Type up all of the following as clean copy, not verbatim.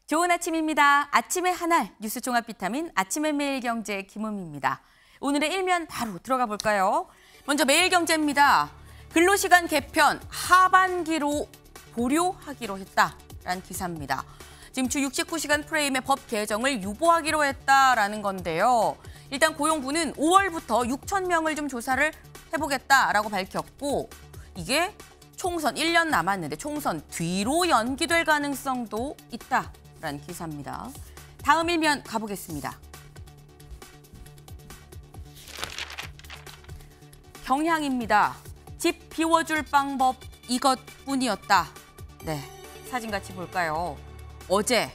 좋은 아침입니다. 아침의 하나 뉴스 종합 비타민 아침의 매일경제 김은미입니다. 오늘의 일면 바로 들어가 볼까요? 먼저 매일경제입니다. 근로시간 개편 하반기로 보류하기로 했다라는 기사입니다. 지금 주 69시간 프레임의 법 개정을 유보하기로 했다라는 건데요. 일단 고용부는 5월부터 6천 명을 좀 조사를 해보겠다라고 밝혔고 이게 총선 1년 남았는데 총선 뒤로 연기될 가능성도 있다라는 기사입니다. 다음 일면 가보겠습니다. 경향입니다. 집 비워줄 방법 이것뿐이었다. 네, 사진 같이 볼까요? 어제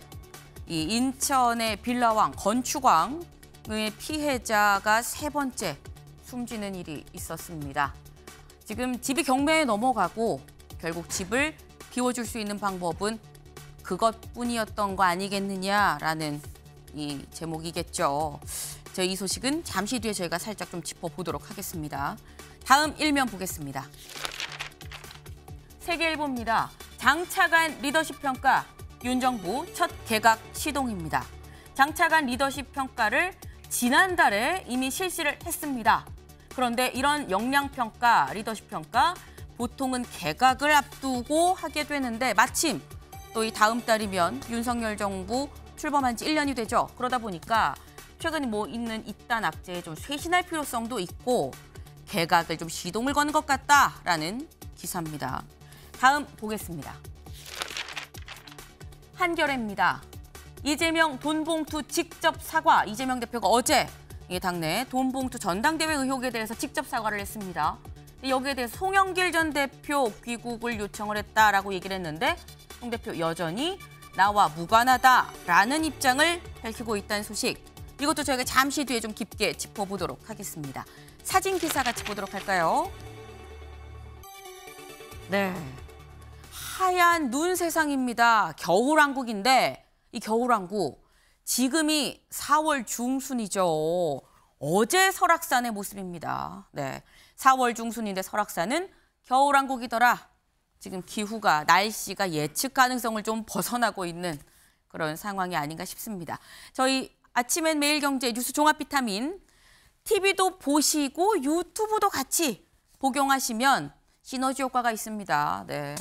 이 인천의 빌라왕 건축왕의 피해자가 세 번째 숨지는 일이 있었습니다. 지금 집이 경매에 넘어가고 결국 집을 비워줄 수 있는 방법은 그것뿐이었던 거 아니겠느냐라는 이 제목이겠죠. 저희 이 소식은 잠시 뒤에 저희가 살짝 좀 짚어보도록 하겠습니다. 다음 일면 보겠습니다. 세계일보입니다. 장차관 리더십 평가, 윤 정부 첫 개각 시동입니다. 장차관 리더십 평가를 지난달에 이미 실시를 했습니다. 그런데 이런 역량평가, 리더십 평가 보통은 개각을 앞두고 하게 되는데 마침 또 이 다음 달이면 윤석열 정부 출범한 지 1년이 되죠. 그러다 보니까 최근에 있는 입단 악재에 좀 쇄신할 필요성도 있고 개각을 좀 시동을 거는 것 같다라는 기사입니다. 다음 보겠습니다. 한겨레입니다. 이재명 돈봉투 직접 사과. 이재명 대표가 어제 당내 돈봉투 전당대회 의혹에 대해서 직접 사과를 했습니다. 여기에 대해서 송영길 전 대표 귀국을 요청을 했다라고 얘기를 했는데 송 대표 여전히 나와 무관하다라는 입장을 밝히고 있다는 소식. 이것도 저희가 잠시 뒤에 좀 깊게 짚어보도록 하겠습니다. 사진 기사 같이 보도록 할까요? 네, 하얀 눈 세상입니다. 겨울왕국인데 이 겨울왕국 지금이 4월 중순이죠. 어제 설악산의 모습입니다. 네, 4월 중순인데 설악산은 겨울왕국이더라. 지금 기후가, 날씨가 예측 가능성을 좀 벗어나고 있는 그런 상황이 아닌가 싶습니다. 저희 아침엔 매일경제 뉴스 종합 비타민 TV도 보시고 유튜브도 같이 복용하시면 시너지 효과가 있습니다. 네,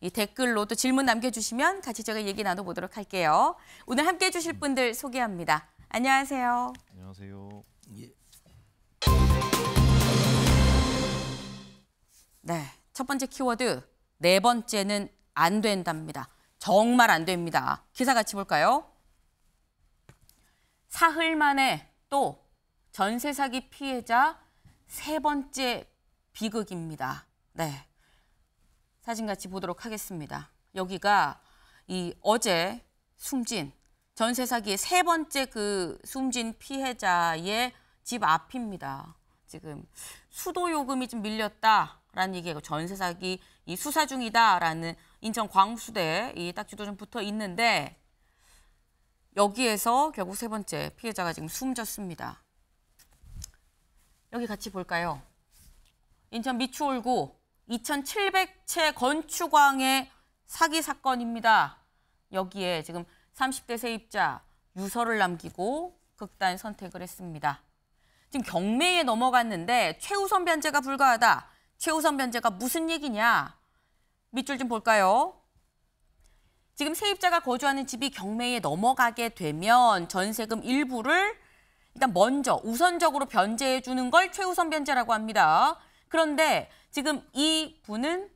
이 댓글로 또 질문 남겨주시면 같이 제가 얘기 나눠보도록 할게요. 오늘 함께해 주실 분들 소개합니다. 안녕하세요. 안녕하세요. 예. 네, 첫 번째 키워드, 네 번째는 안 된답니다. 정말 안 됩니다. 기사 같이 볼까요? 사흘 만에 또 전세 사기 피해자 세 번째 비극입니다. 네, 사진 같이 보도록 하겠습니다. 여기가 이 어제 숨진 전세 사기의 세 번째 그 숨진 피해자의 집 앞입니다. 지금 수도 요금이 좀 밀렸다라는 얘기고 전세 사기 이 수사 중이다라는 인천 광수대 이 딱지도 좀 붙어 있는데 여기에서 결국 세 번째 피해자가 지금 숨졌습니다. 여기 같이 볼까요? 인천 미추홀구 2,700채 건축왕의 사기 사건입니다. 여기에 지금 30대 세입자 유서를 남기고 극단 선택을 했습니다. 지금 경매에 넘어갔는데 최우선 변제가 불가하다. 최우선 변제가 무슨 얘기냐? 밑줄 좀 볼까요? 지금 세입자가 거주하는 집이 경매에 넘어가게 되면 전세금 일부를 일단 먼저 우선적으로 변제해 주는 걸 최우선 변제라고 합니다. 그런데 지금 이 분은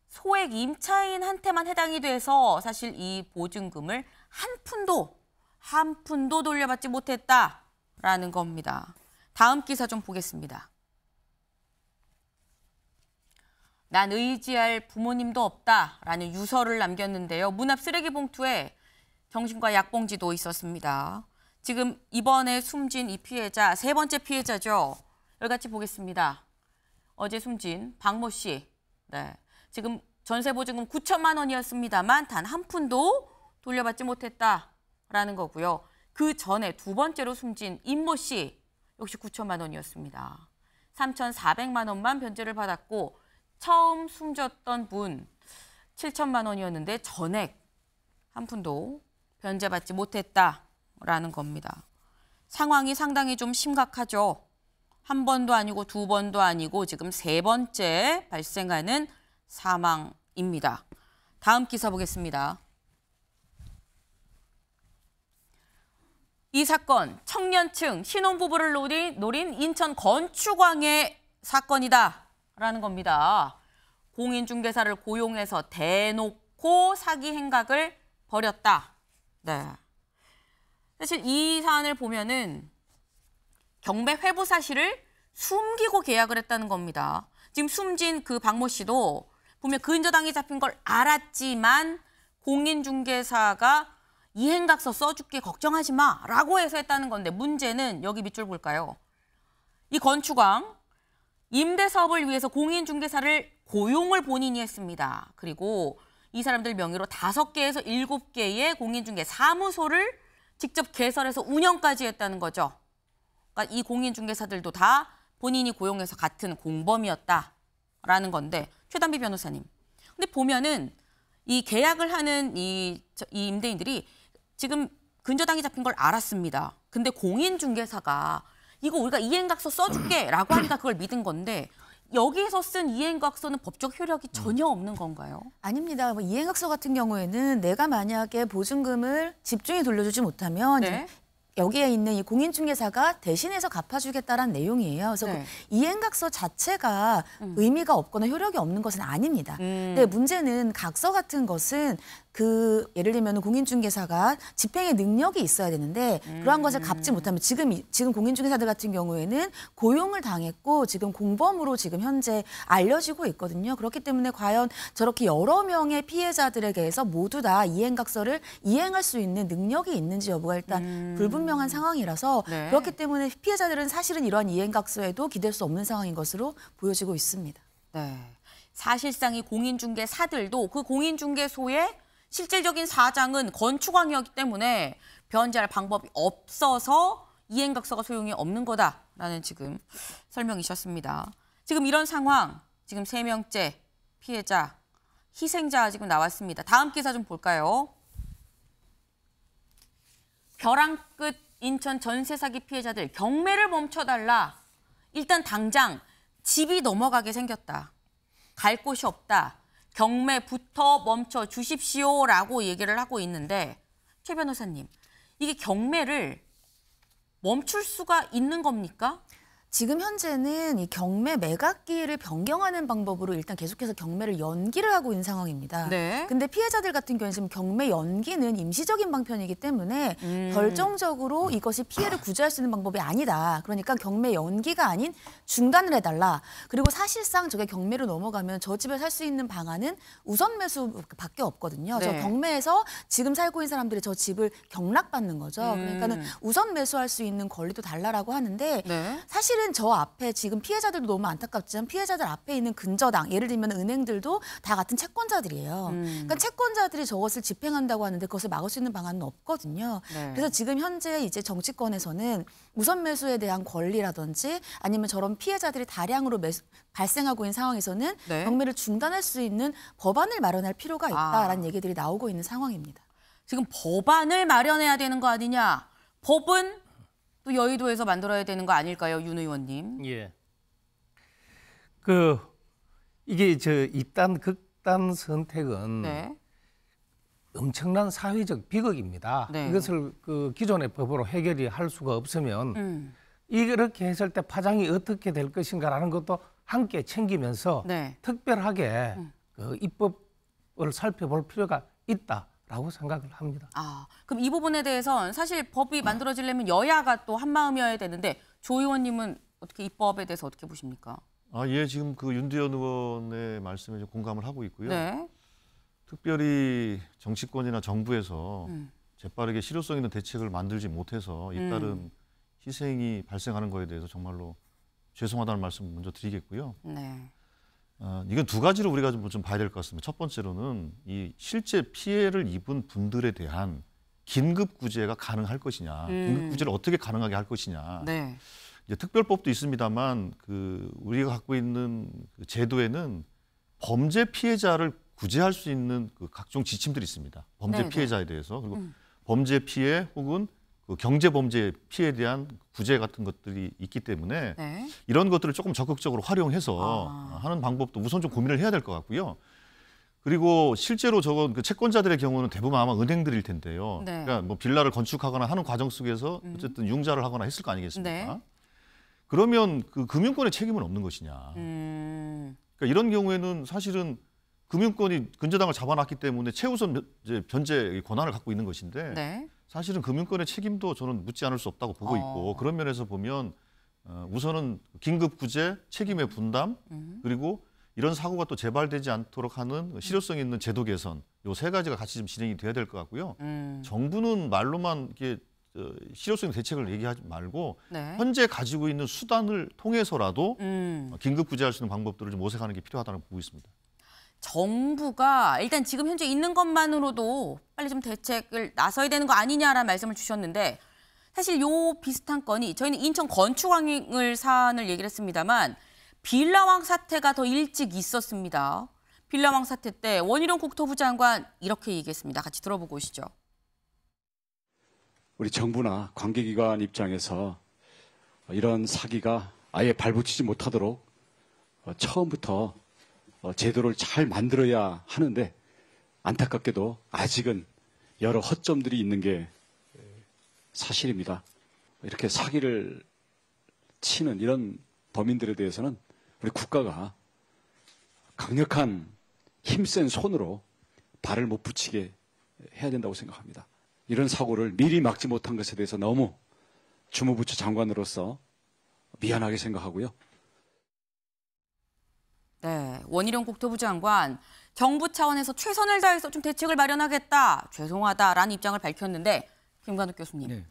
소액 임차인한테만 해당이 돼서 사실 이 보증금을 한 푼도 돌려받지 못했다라는 겁니다. 다음 기사 좀 보겠습니다. 난 의지할 부모님도 없다라는 유서를 남겼는데요. 문 앞 쓰레기 봉투에 정신과 약봉지도 있었습니다. 지금 이번에 숨진 이 피해자, 세 번째 피해자죠. 여기 같이 보겠습니다. 어제 숨진 박모 씨. 네, 지금 전세 보증금 9천만 원이었습니다만 단 한 푼도 돌려받지 못했다라는 거고요. 그 전에 두 번째로 숨진 임모 씨 역시 9천만 원이었습니다. 3,400만 원만 변제를 받았고 처음 숨졌던 분 7천만 원이었는데 전액 한 푼도 변제받지 못했다라는 겁니다. 상황이 상당히 좀 심각하죠. 한 번도 아니고 두 번도 아니고 지금 세 번째 발생하는 사망입니다. 다음 기사 보겠습니다. 이 사건 청년층 신혼부부를 노린 인천 건축왕의 사건이다라는 겁니다. 공인중개사를 고용해서 대놓고 사기 행각을 벌였다. 네. 사실 이 사안을 보면은 경매 회부 사실을 숨기고 계약을 했다는 겁니다. 지금 숨진 그 박모 씨도 보면 근저당이 잡힌 걸 알았지만 공인중개사가 이행각서 써줄게 걱정하지 마라고 해서 했다는 건데 문제는 여기 밑줄 볼까요? 이 건축왕 임대사업을 위해서 공인중개사를 고용을 본인이 했습니다. 그리고 이 사람들 명의로 5개에서 7개의 공인중개 사무소를 직접 개설해서 운영까지 했다는 거죠. 그러니까 이 공인중개사들도 다 본인이 고용해서 같은 공범이었다라는 건데 최단비 변호사님. 근데 보면은 이 계약을 하는 이 임대인들이 지금 근저당이 잡힌 걸 알았습니다. 근데 공인중개사가 이거 우리가 이행각서 써줄게라고 하니까 그걸 믿은 건데 여기에서 쓴 이행각서는 법적 효력이 전혀 없는 건가요? 아닙니다. 뭐 이행각서 같은 경우에는 내가 만약에 보증금을 집중히 돌려주지 못하면 네. 여기에 있는 이 공인중개사가 대신해서 갚아주겠다라는 내용이에요. 그래서 네. 그 이행각서 자체가 의미가 없거나 효력이 없는 것은 아닙니다. 근데 문제는 각서 같은 것은 그 예를 들면 공인중개사가 집행의 능력이 있어야 되는데 그러한 것을 갚지 못하면 지금 공인중개사들 같은 경우에는 고용을 당했고 지금 공범으로 지금 현재 알려지고 있거든요. 그렇기 때문에 과연 저렇게 여러 명의 피해자들에게서 모두 다 이행각서를 이행할 수 있는 능력이 있는지 여부가 일단 불분명한 상황이라서 네. 그렇기 때문에 피해자들은 사실은 이러한 이행각서에도 기댈 수 없는 상황인 것으로 보여지고 있습니다. 네. 사실상 이 공인중개사들도 그 공인중개소의 실질적인 사장은 건축왕이었기 때문에 변제할 방법이 없어서 이행각서가 소용이 없는 거다라는 지금 설명이셨습니다. 지금 이런 상황, 지금 3명째 피해자, 희생자 지금 나왔습니다. 다음 기사 좀 볼까요? 벼랑 끝 인천 전세 사기 피해자들 경매를 멈춰달라. 일단 당장 집이 넘어가게 생겼다. 갈 곳이 없다. 경매부터 멈춰 주십시오라고 얘기를 하고 있는데 최 변호사님, 이게 경매를 멈출 수가 있는 겁니까? 지금 현재는 이 경매 매각기일을 변경하는 방법으로 일단 계속해서 경매를 연기를 하고 있는 상황입니다. 네. 근데 피해자들 같은 경우는 지금 경매 연기는 임시적인 방편이기 때문에 결정적으로 이것이 피해를 구제할 수 있는 방법이 아니다. 그러니까 경매 연기가 아닌 중단을 해달라. 그리고 사실상 저게 경매로 넘어가면 저 집에 살 수 있는 방안은 우선 매수밖에 없거든요. 네. 저 경매에서 지금 살고 있는 사람들이 저 집을 경락받는 거죠. 그러니까는 우선 매수할 수 있는 권리도 달라라고 하는데 네. 사실은 저 앞에 지금 피해자들도 너무 안타깝지만 피해자들 앞에 있는 근저당, 예를 들면 은행들도 다 같은 채권자들이에요. 그러니까 채권자들이 저것을 집행한다고 하는데 그것을 막을 수 있는 방안은 없거든요. 네. 그래서 지금 현재 이제 정치권에서는 우선 매수에 대한 권리라든지 아니면 저런 피해자들이 다량으로 발생하고 있는 상황에서는 네. 경매를 중단할 수 있는 법안을 마련할 필요가 있다라는 얘기들이 나오고 있는 상황입니다. 지금 법안을 마련해야 되는 거 아니냐? 법은 또 여의도에서 만들어야 되는 거 아닐까요, 윤 의원님? 예. 이게 입단 극단 선택은 네. 엄청난 사회적 비극입니다. 네. 이것을 기존의 법으로 해결이 할 수가 없으면 이렇게 했을 때 파장이 어떻게 될 것인가라는 것도 함께 챙기면서 네. 특별하게 입법을 살펴볼 필요가 있다라고 생각을 합니다. 아, 그럼 이 부분에 대해선 사실 법이 만들어지려면 여야가 또 한마음이어야 되는데 조 의원님은 어떻게 입법에 대해서 어떻게 보십니까? 예, 지금 윤두현 의원의 말씀에 좀 공감을 하고 있고요. 네. 특별히 정치권이나 정부에서 재빠르게 실효성 있는 대책을 만들지 못해서 잇따른 희생이 발생하는 거에 대해서 정말로 죄송하다는 말씀 먼저 드리겠고요. 네. 이건 두 가지로 우리가 좀 봐야 될 것 같습니다. 첫 번째로는 이 실제 피해를 입은 분들에 대한 긴급 구제가 가능할 것이냐, 긴급 구제를 어떻게 가능하게 할 것이냐. 네. 이제 특별법도 있습니다만 우리가 갖고 있는 제도에는 범죄 피해자를 구제할 수 있는 각종 지침들이 있습니다. 범죄 네네. 피해자에 대해서. 그리고 범죄 피해 혹은 그 경제 범죄 피해에 대한 구제 같은 것들이 있기 때문에 네. 이런 것들을 조금 적극적으로 활용해서 하는 방법도 우선 좀 고민을 해야 될 것 같고요. 그리고 실제로 저건 그 채권자들의 경우는 대부분 아마 은행들일 텐데요. 네. 그러니까 뭐 빌라를 건축하거나 하는 과정 속에서 어쨌든 융자를 하거나 했을 거 아니겠습니까? 네. 그러면 그 금융권의 책임은 없는 것이냐? 그러니까 이런 경우에는 사실은 금융권이 근저당을 잡아놨기 때문에 최우선 이제 변제 권한을 갖고 있는 것인데 네. 사실은 금융권의 책임도 저는 묻지 않을 수 없다고 보고 있고 그런 면에서 보면 우선은 긴급 구제, 책임의 분담 그리고 이런 사고가 또 재발되지 않도록 하는 실효성 있는 제도 개선 요 세 가지가 같이 좀 진행이 돼야 될 것 같고요. 정부는 말로만 이렇게 실효성 대책을 얘기하지 말고 네. 현재 가지고 있는 수단을 통해서라도 긴급 구제할 수 있는 방법들을 좀 모색하는 게 필요하다고 보고 있습니다. 정부가 일단 지금 현재 있는 것만으로도 빨리 좀 대책을 나서야 되는 거 아니냐라는 말씀을 주셨는데 사실 요 비슷한 건이 저희는 인천 건축왕을 사안을 얘기를 했습니다만 빌라왕 사태가 더 일찍 있었습니다. 빌라왕 사태 때 원희룡 국토부 장관 이렇게 얘기했습니다. 같이 들어보고 오시죠. 우리 정부나 관계기관 입장에서 이런 사기가 아예 발붙이지 못하도록 처음부터 제도를 잘 만들어야 하는데 안타깝게도 아직은 여러 허점들이 있는 게 사실입니다. 이렇게 사기를 치는 이런 범인들에 대해서는 우리 국가가 강력한 힘센 손으로 발을 못 붙이게 해야 된다고 생각합니다. 이런 사고를 미리 막지 못한 것에 대해서 너무 주무부처 장관으로서 미안하게 생각하고요. 네, 원희룡 국토부 장관 정부 차원에서 최선을 다해서 좀 대책을 마련하겠다, 죄송하다라는 입장을 밝혔는데 김관욱 교수님, 네.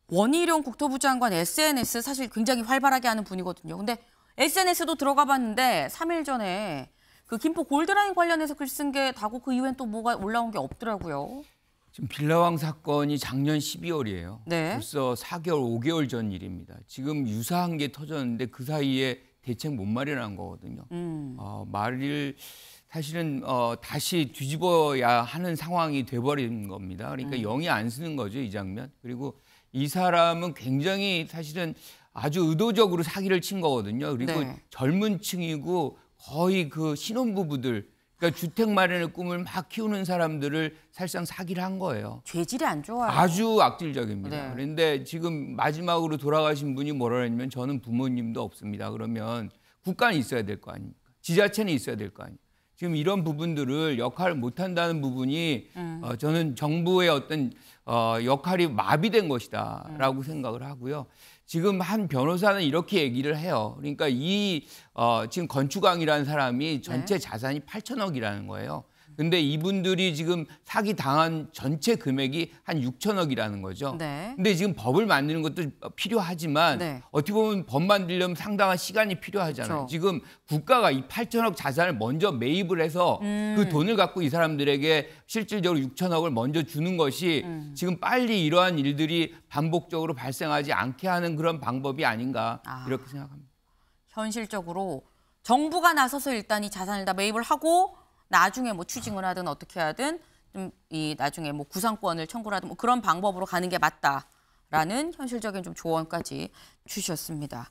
원희룡 국토부 장관 SNS 사실 굉장히 활발하게 하는 분이거든요. 근데 SNS도 들어가 봤는데 3일 전에 그 김포 골드라인 관련해서 글 쓴 게 다고 그 이후엔 또 뭐가 올라온 게 없더라고요. 지금 빌라왕 사건이 작년 12월이에요. 네. 벌써 4개월, 5개월 전 일입니다. 지금 유사한 게 터졌는데 그 사이에 대책 못 마련한 거거든요. 말을 사실은 다시 뒤집어야 하는 상황이 돼버린 겁니다. 그러니까 영이 안 쓰는 거죠, 이 장면. 그리고 이 사람은 굉장히 사실은 아주 의도적으로 사기를 친 거거든요. 그리고 네. 젊은 층이고 거의 그 신혼부부들, 그러니까 주택 마련의 꿈을 막 키우는 사람들을 사실상 사기를 한 거예요. 죄질이 안 좋아요. 아주 악질적입니다. 네. 그런데 지금 마지막으로 돌아가신 분이 뭐라 했냐면 저는 부모님도 없습니다. 그러면 국가는 있어야 될 거 아닙니까? 지자체는 있어야 될 거 아닙니까? 지금 이런 부분들을 역할을 못한다는 부분이 저는 정부의 어떤 역할이 마비된 것이다라고 생각을 하고요. 지금 한 변호사는 이렇게 얘기를 해요. 그러니까 지금 건축왕이라는 사람이 전체 자산이 8천억이라는 거예요. 근데 이분들이 지금 사기 당한 전체 금액이 한 6천억이라는 거죠. 네. 근데 지금 법을 만드는 것도 필요하지만 네. 어떻게 보면 법 만들려면 상당한 시간이 필요하잖아요. 그렇죠. 지금 국가가 이 8천억 자산을 먼저 매입을 해서 그 돈을 갖고 이 사람들에게 실질적으로 6천억을 먼저 주는 것이 지금 빨리 이러한 일들이 반복적으로 발생하지 않게 하는 그런 방법이 아닌가 이렇게 생각합니다. 현실적으로 정부가 나서서 일단 이 자산을 다 매입을 하고 나중에 뭐 추징을 하든 어떻게 하든 좀 이 나중에 뭐 구상권을 청구를 하든 뭐 그런 방법으로 가는 게 맞다라는 현실적인 좀 조언까지 주셨습니다.